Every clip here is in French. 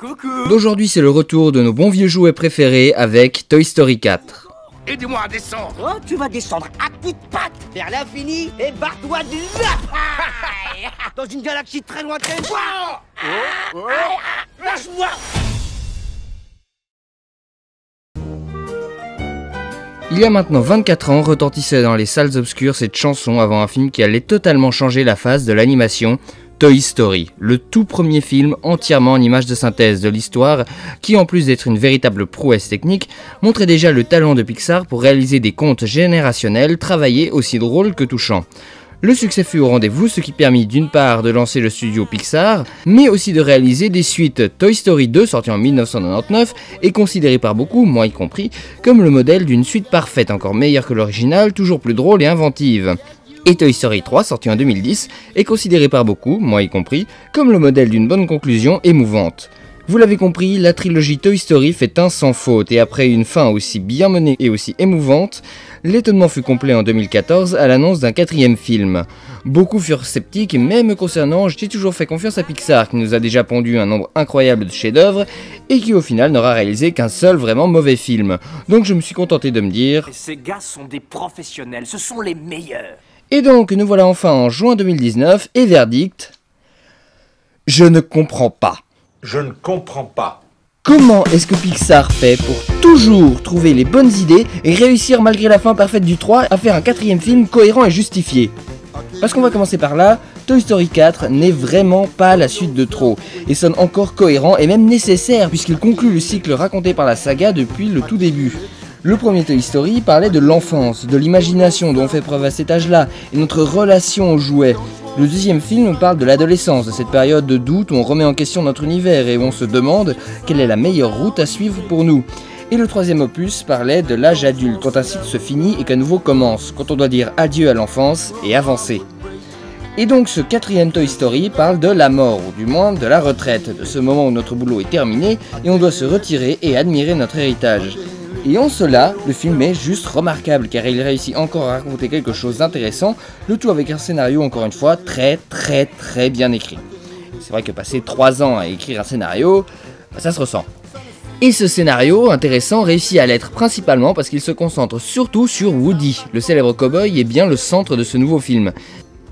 Coucou. D'aujourd'hui, c'est le retour de nos bons vieux jouets préférés avec Toy Story 4. Aidez-moi à descendre. Oh, tu vas descendre à coups de patte vers l'infini et barre-toi de là. Dans une galaxie très lointaine. Lâche-moi. Il y a maintenant 24 ans, retentissait dans les salles obscures cette chanson avant un film qui allait totalement changer la face de l'animation, Toy Story, le tout premier film entièrement en images de synthèse de l'histoire, qui en plus d'être une véritable prouesse technique, montrait déjà le talent de Pixar pour réaliser des contes générationnels travaillés aussi drôles que touchants. Le succès fut au rendez-vous, ce qui permit d'une part de lancer le studio Pixar, mais aussi de réaliser des suites. Toy Story 2, sorti en 1999, est considéré par beaucoup, moi y compris, comme le modèle d'une suite parfaite, encore meilleure que l'original, toujours plus drôle et inventive. Et Toy Story 3, sorti en 2010, est considéré par beaucoup, moi y compris, comme le modèle d'une bonne conclusion émouvante. Vous l'avez compris, la trilogie Toy Story fait un sans faute, et après une fin aussi bien menée et aussi émouvante, l'étonnement fut complet en 2014 à l'annonce d'un 4e film. Beaucoup furent sceptiques, mais me concernant, j'ai toujours fait confiance à Pixar, qui nous a déjà pondu un nombre incroyable de chefs-d'œuvre, et qui au final n'aura réalisé qu'un seul vraiment mauvais film. Donc je me suis contenté de me dire... Ces gars sont des professionnels, ce sont les meilleurs. Et donc nous voilà enfin en juin 2019, et verdict... Je ne comprends pas. Je ne comprends pas. Comment est-ce que Pixar fait pour toujours trouver les bonnes idées et réussir malgré la fin parfaite du 3 à faire un 4e film cohérent et justifié? Parce qu'on va commencer par là, Toy Story 4 n'est vraiment pas la suite de trop, et sonne encore cohérent et même nécessaire puisqu'il conclut le cycle raconté par la saga depuis le tout début. Le premier Toy Story parlait de l'enfance, de l'imagination dont on fait preuve à cet âge-là, et notre relation aux jouets. Le deuxième film parle de l'adolescence, de cette période de doute où on remet en question notre univers et où on se demande quelle est la meilleure route à suivre pour nous. Et le troisième opus parlait de l'âge adulte, quand un cycle se finit et qu'un nouveau commence, quand on doit dire adieu à l'enfance et avancer. Et donc ce 4e Toy Story parle de la mort, ou du moins de la retraite, de ce moment où notre boulot est terminé et on doit se retirer et admirer notre héritage. Et en cela, le film est juste remarquable car il réussit encore à raconter quelque chose d'intéressant, le tout avec un scénario encore une fois très bien écrit. C'est vrai que passer 3 ans à écrire un scénario, ça se ressent. Et ce scénario intéressant réussit à l'être principalement parce qu'il se concentre surtout sur Woody. Le célèbre cow-boy est bien le centre de ce nouveau film.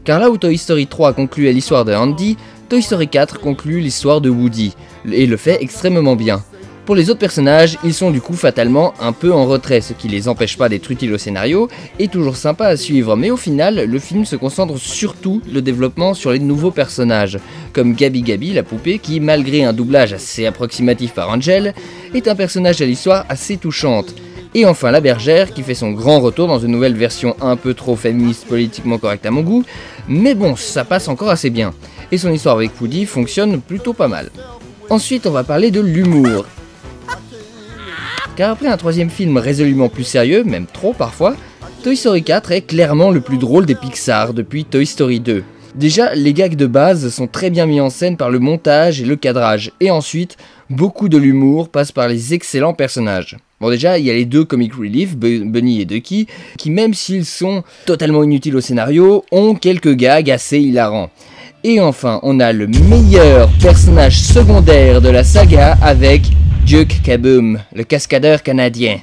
Car là où Toy Story 3 concluait l'histoire de Andy, Toy Story 4 conclut l'histoire de Woody, et le fait extrêmement bien. Pour les autres personnages, ils sont du coup fatalement un peu en retrait, ce qui les empêche pas d'être utiles au scénario, et toujours sympa à suivre, mais au final, le film se concentre surtout le développement sur les nouveaux personnages, comme Gabi Gabi, la poupée, qui, malgré un doublage assez approximatif par Angel, est un personnage à l'histoire assez touchante. Et enfin la bergère, qui fait son grand retour dans une nouvelle version un peu trop féministe politiquement correcte à mon goût, mais bon, ça passe encore assez bien, et son histoire avec Woody fonctionne plutôt pas mal. Ensuite, on va parler de l'humour. Car après un 3e film résolument plus sérieux, même trop parfois, Toy Story 4 est clairement le plus drôle des Pixar depuis Toy Story 2. Déjà, les gags de base sont très bien mis en scène par le montage et le cadrage, et ensuite, beaucoup de l'humour passe par les excellents personnages. Bon déjà, il y a les 2 comic relief, Bunny et Ducky, qui même s'ils sont totalement inutiles au scénario, ont quelques gags assez hilarants. Et enfin, on a le meilleur personnage secondaire de la saga avec Duke Kaboom, le cascadeur canadien.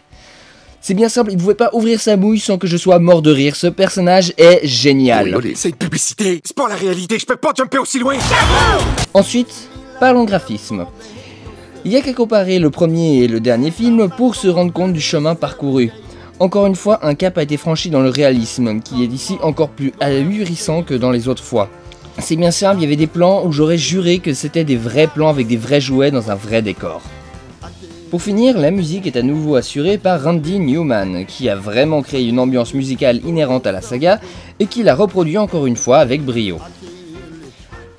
C'est bien simple, il ne pouvait pas ouvrir sa bouille sans que je sois mort de rire, ce personnage est génial. C'est une publicité, c'est pas la réalité, je peux pas jumper aussi loin. Ensuite, parlons graphisme. Il y a qu'à comparer le premier et le dernier film pour se rendre compte du chemin parcouru. Encore une fois, un cap a été franchi dans le réalisme, qui est ici encore plus ahurissant que dans les autres fois. C'est bien simple, il y avait des plans où j'aurais juré que c'était des vrais plans avec des vrais jouets dans un vrai décor. Pour finir, la musique est à nouveau assurée par Randy Newman, qui a vraiment créé une ambiance musicale inhérente à la saga et qui l'a reproduit encore une fois avec brio.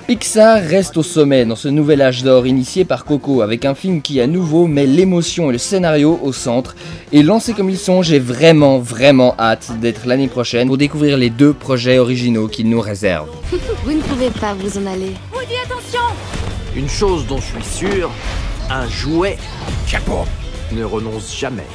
Pixar reste au sommet dans ce nouvel âge d'or initié par Coco, avec un film qui à nouveau met l'émotion et le scénario au centre, et lancé comme ils sont, j'ai vraiment hâte d'être l'année prochaine pour découvrir les 2 projets originaux qu'il nous réserve. Vous ne pouvez pas vous en aller. Woody, attention! Une chose dont je suis sûr, un jouet Chapeau. ne renonce jamais.